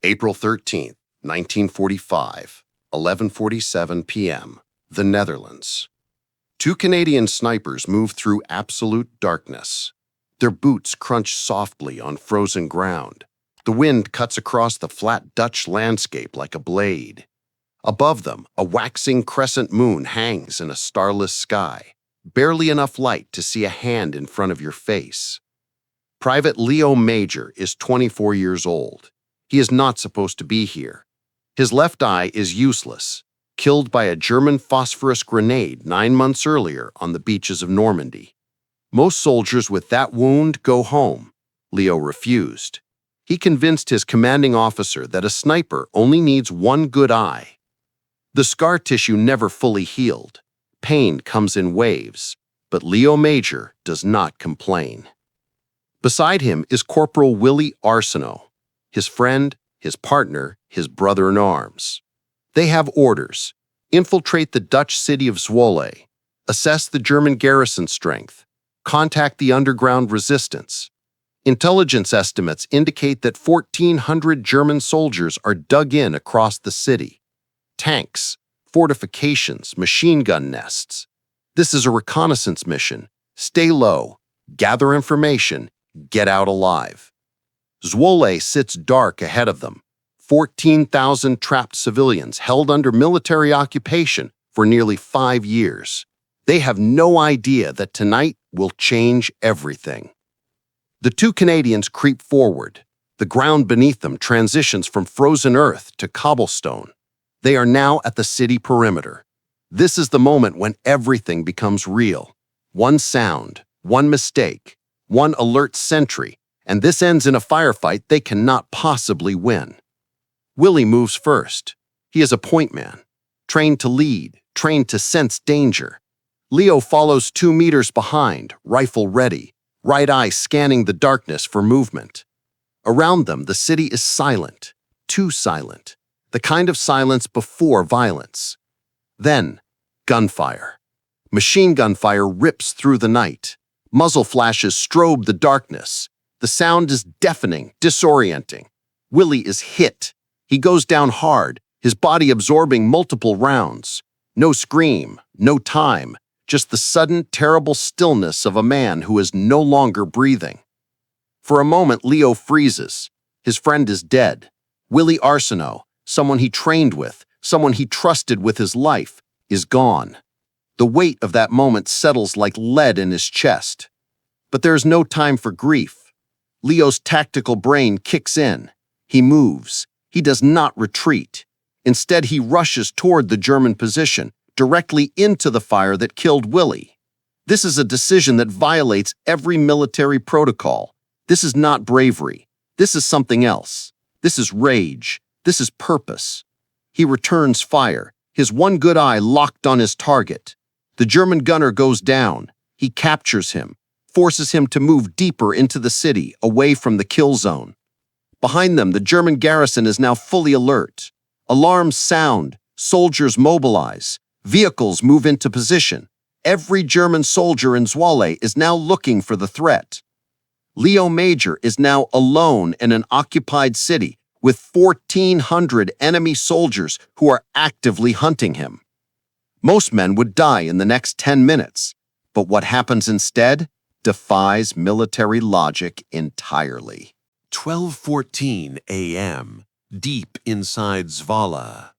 April 13th, 1945, 11:47 p.m., the Netherlands. Two Canadian snipers move through absolute darkness. Their boots crunch softly on frozen ground. The wind cuts across the flat Dutch landscape like a blade. Above them, a waxing crescent moon hangs in a starless sky, barely enough light to see a hand in front of your face. Private Léo Major is 24 years old. He is not supposed to be here. His left eye is useless, killed by a German phosphorus grenade 9 months earlier on the beaches of Normandy. Most soldiers with that wound go home. Léo refused. He convinced his commanding officer that a sniper only needs one good eye. The scar tissue never fully healed. Pain comes in waves, but Léo Major does not complain. Beside him is Corporal Willie Arsenault, his friend, his partner, his brother-in-arms. They have orders: infiltrate the Dutch city of Zwolle, assess the German garrison strength, contact the underground resistance. Intelligence estimates indicate that 1,400 German soldiers are dug in across the city. Tanks, fortifications, machine gun nests. This is a reconnaissance mission. Stay low, gather information, get out alive. Zwolle sits dark ahead of them. 14,000 trapped civilians held under military occupation for nearly 5 years. They have no idea that tonight will change everything. The two Canadians creep forward. The ground beneath them transitions from frozen earth to cobblestone. They are now at the city perimeter. This is the moment when everything becomes real. One sound, one mistake, one alert sentry, and this ends in a firefight they cannot possibly win. Willie moves first. He is a point man, trained to lead, trained to sense danger. Léo follows 2 meters behind, rifle ready, right eye scanning the darkness for movement. Around them, the city is silent, too silent, the kind of silence before violence. Then, gunfire. Machine gun fire rips through the night. Muzzle flashes strobe the darkness. The sound is deafening, disorienting. Willie is hit. He goes down hard, his body absorbing multiple rounds. No scream, no time, just the sudden, terrible stillness of a man who is no longer breathing. For a moment, Léo freezes. His friend is dead. Willie Arsenault, someone he trained with, someone he trusted with his life, is gone. The weight of that moment settles like lead in his chest. But there is no time for grief. Leo's tactical brain kicks in. He moves. He does not retreat. Instead, he rushes toward the German position, directly into the fire that killed Willie. This is a decision that violates every military protocol. This is not bravery. This is something else. This is rage. This is purpose. He returns fire, his one good eye locked on his target. The German gunner goes down. He captures him, forces him to move deeper into the city, away from the kill zone. Behind them, the German garrison is now fully alert. Alarms sound, soldiers mobilize, vehicles move into position. Every German soldier in Zwolle is now looking for the threat. Léo Major is now alone in an occupied city with 1,400 enemy soldiers who are actively hunting him. Most men would die in the next 10 minutes, but what happens instead defies military logic entirely. 12:14 a.m., deep inside Zwolle.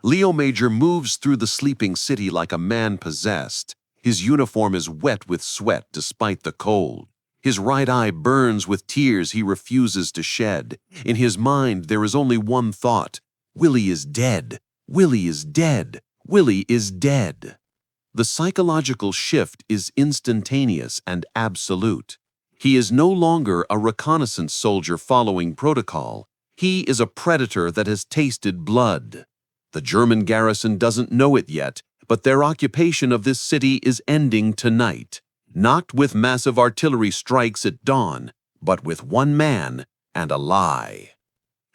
Léo Major moves through the sleeping city like a man possessed. His uniform is wet with sweat despite the cold. His right eye burns with tears he refuses to shed. In his mind, there is only one thought: Willie is dead. Willie is dead. Willie is dead. The psychological shift is instantaneous and absolute. He is no longer a reconnaissance soldier following protocol. He is a predator that has tasted blood. The German garrison doesn't know it yet, but their occupation of this city is ending tonight. Not with massive artillery strikes at dawn, but with one man and a lie.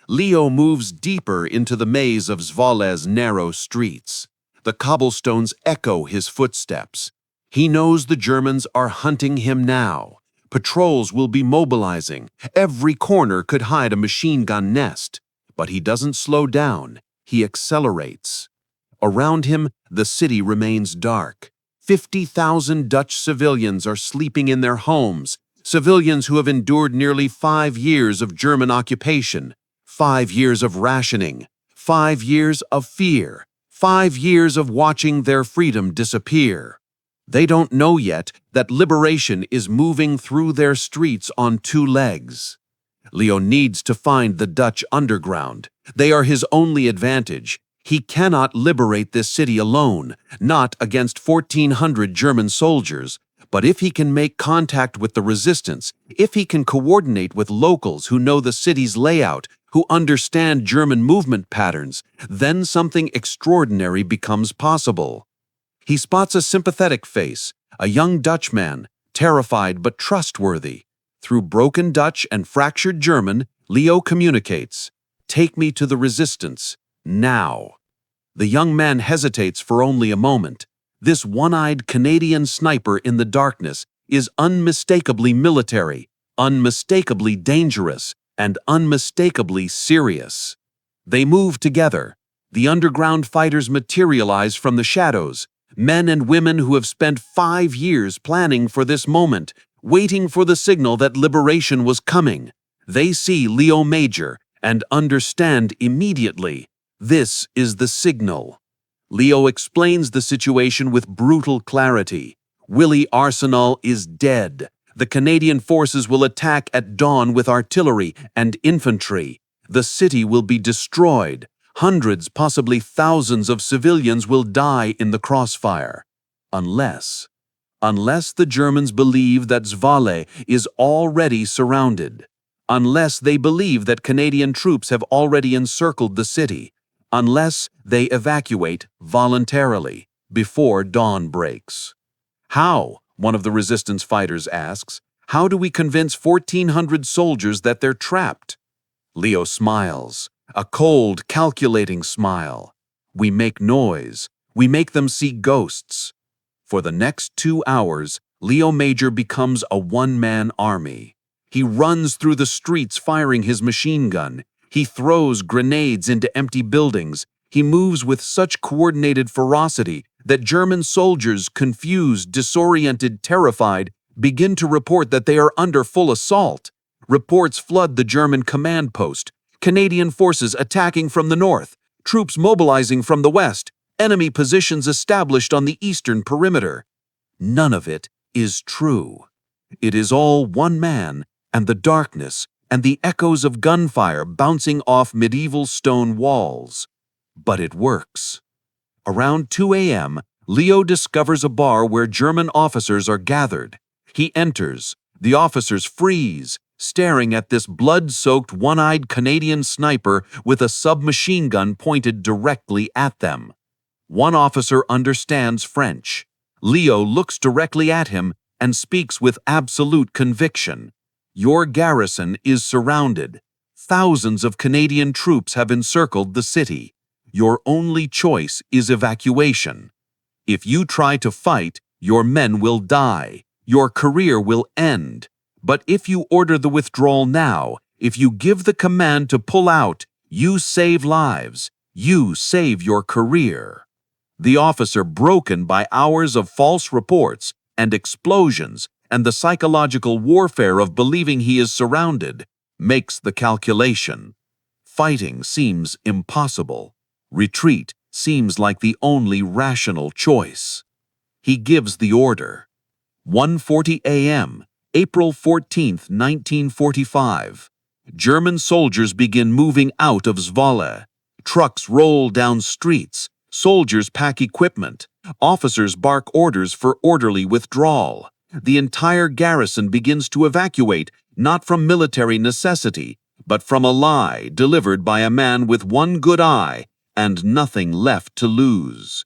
Léo moves deeper into the maze of Zwolle's narrow streets. The cobblestones echo his footsteps. He knows the Germans are hunting him now. Patrols will be mobilizing. Every corner could hide a machine gun nest. But he doesn't slow down, he accelerates. Around him, the city remains dark. 50,000 Dutch civilians are sleeping in their homes, civilians who have endured nearly 5 years of German occupation, 5 years of rationing, 5 years of fear, 5 years of watching their freedom disappear. They don't know yet that liberation is moving through their streets on 2 legs. Leo needs to find the Dutch underground. They are his only advantage. He cannot liberate this city alone, not against 1,400 German soldiers, but if he can make contact with the resistance, if he can coordinate with locals who know the city's layout, who understand German movement patterns, then something extraordinary becomes possible. He spots a sympathetic face, a young Dutchman, terrified but trustworthy. Through broken Dutch and fractured German, Leo communicates, "Take me to the resistance, now." The young man hesitates for only a moment. This one-eyed Canadian sniper in the darkness is unmistakably military, unmistakably dangerous, and unmistakably serious. They move together. The underground fighters materialize from the shadows, men and women who have spent 5 years planning for this moment, waiting for the signal that liberation was coming. They see Léo Major and understand immediately. This is the signal. Leo explains the situation with brutal clarity. Willie Arsenal is dead. The Canadian forces will attack at dawn with artillery and infantry. The city will be destroyed. Hundreds, possibly thousands of civilians will die in the crossfire. Unless the Germans believe that Zwolle is already surrounded. Unless they believe that Canadian troops have already encircled the city. Unless they evacuate voluntarily before dawn breaks. How? One of the resistance fighters asks. How do we convince 1,400 soldiers that they're trapped? Leo smiles, a cold, calculating smile. We make noise. We make them see ghosts. For the next 2 hours, Léo Major becomes a one-man army. He runs through the streets firing his machine gun. He throws grenades into empty buildings. He moves with such coordinated ferocity that German soldiers, confused, disoriented, terrified, begin to report that they are under full assault. Reports flood the German command post. Canadian forces attacking from the north, troops mobilizing from the west, enemy positions established on the eastern perimeter. None of it is true. It is all one man and the darkness and the echoes of gunfire bouncing off medieval stone walls. But it works. Around 2 a.m., Leo discovers a bar where German officers are gathered. He enters. The officers freeze, staring at this blood-soaked, one-eyed Canadian sniper with a submachine gun pointed directly at them. One officer understands French. Leo looks directly at him and speaks with absolute conviction. Your garrison is surrounded. Thousands of Canadian troops have encircled the city. Your only choice is evacuation. If you try to fight, your men will die. Your career will end. But if you order the withdrawal now, if you give the command to pull out, you save lives. You save your career. The officer, broken by hours of false reports and explosions and the psychological warfare of believing he is surrounded, makes the calculation. Fighting seems impossible. Retreat seems like the only rational choice. He gives the order. 1:40 a.m., April 14, 1945. German soldiers begin moving out of Zwolle. Trucks roll down streets. Soldiers pack equipment. Officers bark orders for orderly withdrawal. The entire garrison begins to evacuate, not from military necessity, but from a lie delivered by a man with one good eye and nothing left to lose.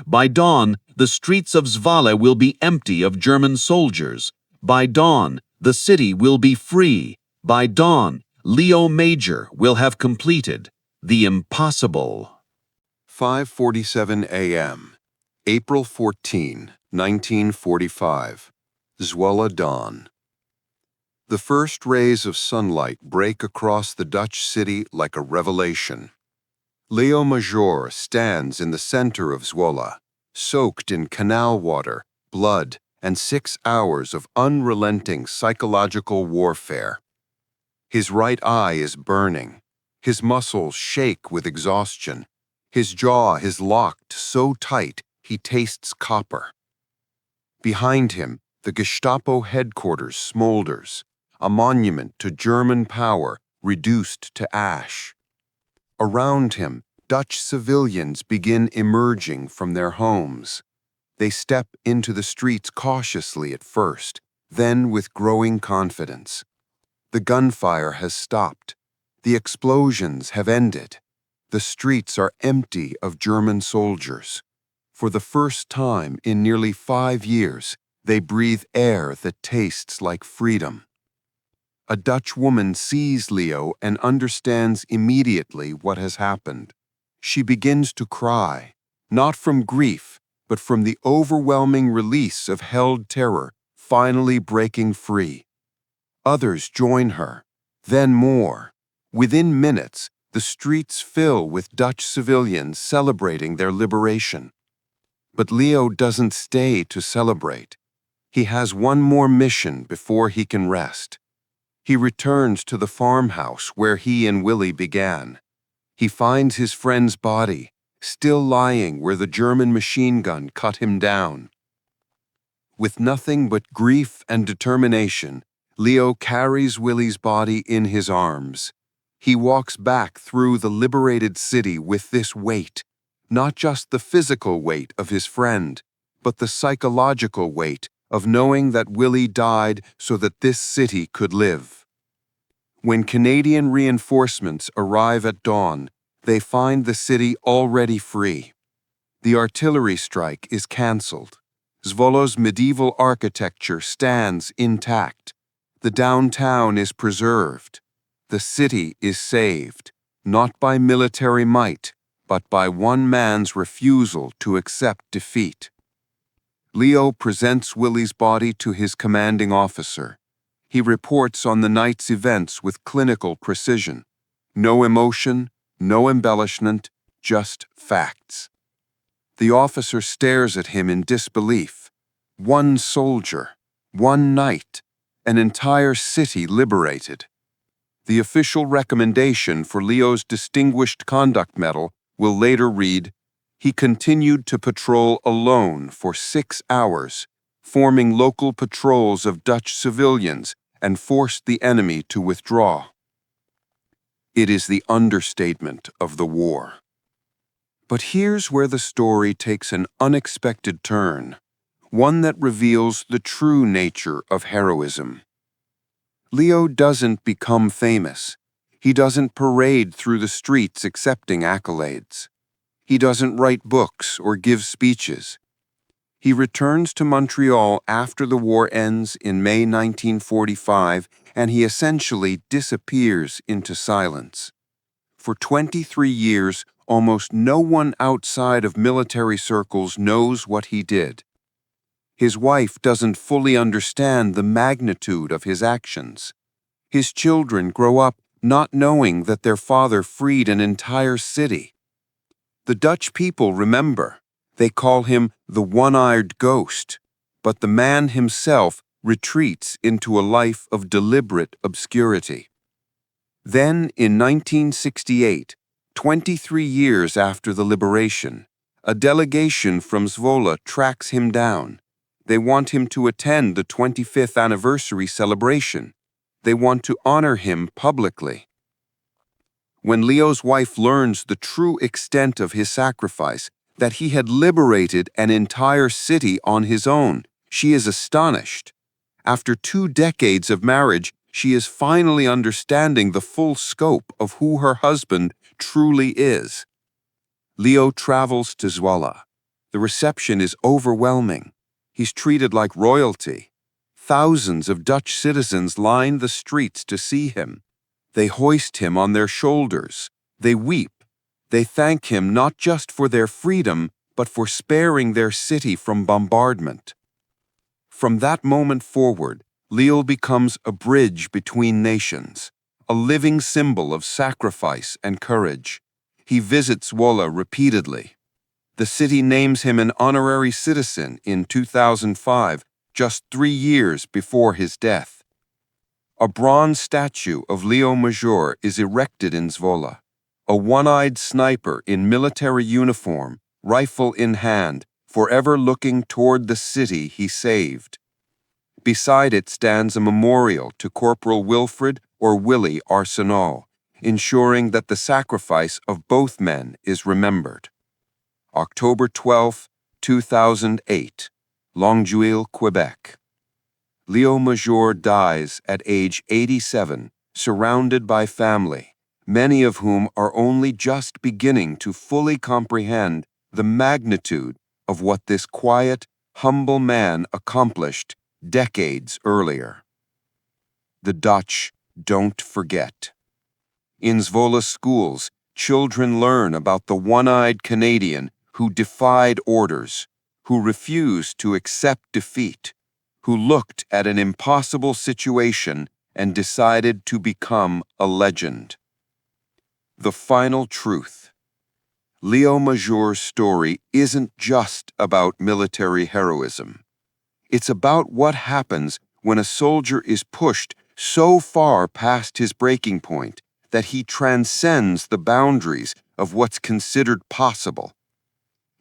By dawn, the streets of Zwolle will be empty of German soldiers. By dawn, the city will be free. By dawn, Léo Major will have completed the impossible. 5:47 a.m., April 14, 1945. Zwolle dawn. The first rays of sunlight break across the Dutch city like a revelation. Léo Major stands in the center of Zwolle, soaked in canal water, blood, and 6 hours of unrelenting psychological warfare. His right eye is burning. His muscles shake with exhaustion. His jaw is locked so tight he tastes copper. Behind him, the Gestapo headquarters smolders, a monument to German power reduced to ash. Around him, Dutch civilians begin emerging from their homes. They step into the streets cautiously at first, then with growing confidence. The gunfire has stopped. The explosions have ended. The streets are empty of German soldiers. For the first time in nearly 5 years, they breathe air that tastes like freedom. A Dutch woman sees Léo and understands immediately what has happened. She begins to cry, not from grief, but from the overwhelming release of held terror finally breaking free. Others join her, then more. Within minutes, the streets fill with Dutch civilians celebrating their liberation. But Léo doesn't stay to celebrate. He has one more mission before he can rest. He returns to the farmhouse where he and Willie began. He finds his friend's body, still lying where the German machine gun cut him down. With nothing but grief and determination, Léo carries Willie's body in his arms. He walks back through the liberated city with this weight, not just the physical weight of his friend, but the psychological weight of knowing that Willie died so that this city could live. When Canadian reinforcements arrive at dawn, they find the city already free. The artillery strike is cancelled. Zwolle's medieval architecture stands intact. The downtown is preserved. The city is saved, not by military might, but by one man's refusal to accept defeat. Léo presents Willie's body to his commanding officer. He reports on the night's events with clinical precision. No emotion, no embellishment, just facts. The officer stares at him in disbelief. One soldier, one night, an entire city liberated. The official recommendation for Léo's Distinguished Conduct Medal will later read, "He continued to patrol alone for 6 hours, forming local patrols of Dutch civilians and forced the enemy to withdraw." It is the understatement of the war. But here's where the story takes an unexpected turn, one that reveals the true nature of heroism. Léo doesn't become famous. He doesn't parade through the streets accepting accolades. He doesn't write books or give speeches. He returns to Montreal after the war ends in May 1945, and he essentially disappears into silence. For 23 years, almost no one outside of military circles knows what he did. His wife doesn't fully understand the magnitude of his actions. His children grow up not knowing that their father freed an entire city. The Dutch people remember. They call him the one-eyed ghost, but the man himself retreats into a life of deliberate obscurity. Then, in 1968, 23 years after the liberation, a delegation from Zwolle tracks him down. They want him to attend the 25th anniversary celebration. They want to honor him publicly. When Léo's wife learns the true extent of his sacrifice, that he had liberated an entire city on his own, she is astonished. After 2 decades of marriage, she is finally understanding the full scope of who her husband truly is. Léo travels to Zwolle. The reception is overwhelming. He's treated like royalty. Thousands of Dutch citizens line the streets to see him. They hoist him on their shoulders. They weep. They thank him not just for their freedom, but for sparing their city from bombardment. From that moment forward, Léo becomes a bridge between nations, a living symbol of sacrifice and courage. He visits Zwolle repeatedly. The city names him an honorary citizen in 2005, just 3 years before his death. A bronze statue of Léo Major is erected in Zwolle, a one-eyed sniper in military uniform, rifle in hand, forever looking toward the city he saved. Beside it stands a memorial to Corporal Wilfred or Willie Arsenault, ensuring that the sacrifice of both men is remembered. October 12, 2008, Longueuil, Quebec. Léo Major dies at age 87, surrounded by family, many of whom are only just beginning to fully comprehend the magnitude of what this quiet, humble man accomplished decades earlier. The Dutch don't forget. In Zwolle schools, children learn about the one-eyed Canadian who defied orders, who refused to accept defeat, who looked at an impossible situation and decided to become a legend. The final truth. Léo Major's story isn't just about military heroism. It's about what happens when a soldier is pushed so far past his breaking point that he transcends the boundaries of what's considered possible.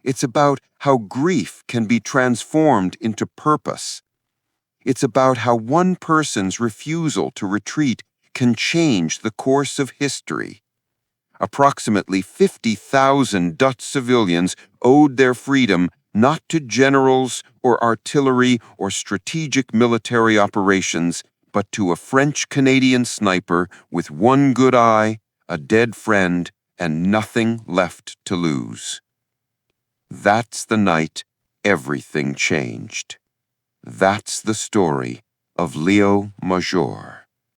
It's about how grief can be transformed into purpose. It's about how one person's refusal to retreat can change the course of history. Approximately 50,000 Dutch civilians owed their freedom not to generals or artillery or strategic military operations, but to a French-Canadian sniper with one good eye, a dead friend, and nothing left to lose. That's the night everything changed. That's the story of Léo Major.